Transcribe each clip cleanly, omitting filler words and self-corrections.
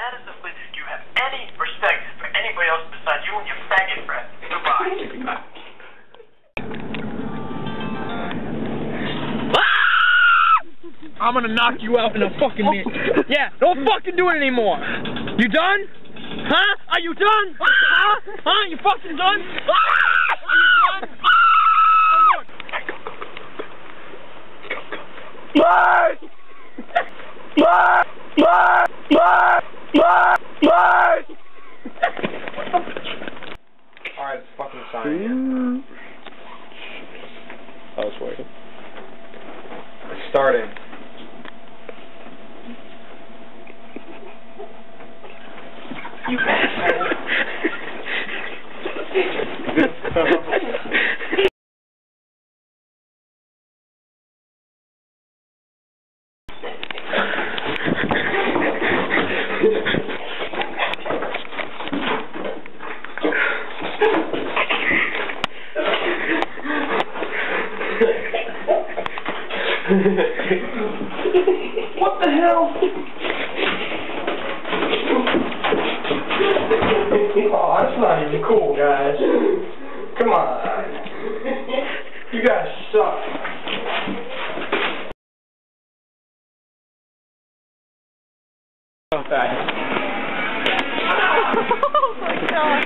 Honestly, do you have any respect for anybody else besides you and your faggot friend? Goodbye. I'm gonna knock you out in a fucking minute. Yeah, don't fucking do it anymore. You done? Huh? Are you done? Huh? Huh? You fucking done? Are you done? Oh, look. Mark! Mark! Mark! Mark! Mark! Mark! Alright, it's fucking signing. Oh, it's working. It's starting. You asshole. What the hell? Oh, that's not even cool, guys. Come on. You guys suck. Oh, fast. Oh my god.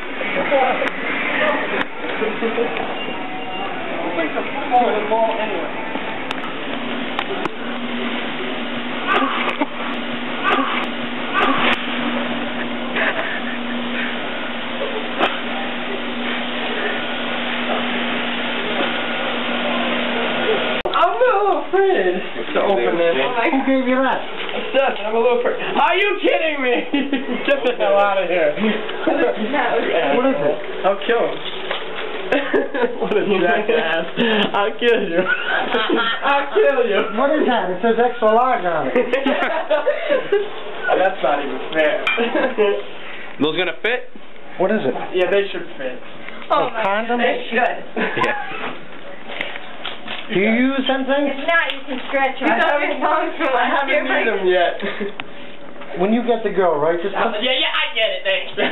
I think the football is ball anyway. I'm a little afraid to open this. Who gave you that? Seth, I'm a little afraid. Are you kidding me? Get the hell out of here. What is it? I'll kill him. What a jackass. I'll kill you. I'll kill you. What is that? It says extra large on it. That's not even fair. Those gonna fit? What is it? Yeah, they should fit. Oh, condom? They should. Yeah. Do you use them things? If not, you can stretch them. I haven't used them yet. When you get the girl, right? Just put, Yeah, I get it, thanks. put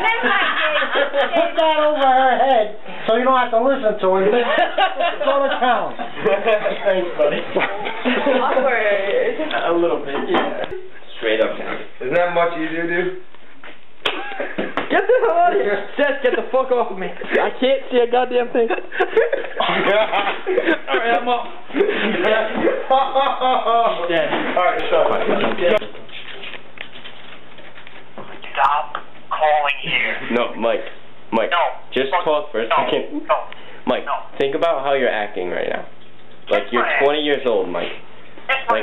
that over her head so you don't have to listen to it. Go to town. Thanks, buddy. Awkward. A little bit, yeah. Straight up down. Isn't that much easier, dude? Get the hell out of here. Seth, get the fuck off of me. I can't see a goddamn thing. Alright, I'm up. Dead. Alright, shut up. Stop calling here. No, Mike. Mike. No. Just talk for a second. No. Mike, think about how you're acting right now. Like, you're 20 years old, Mike. Like, why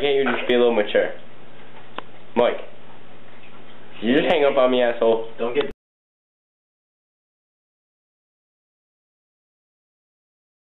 can't you just be a little mature? Mike. You just hang up on me, asshole. Don't get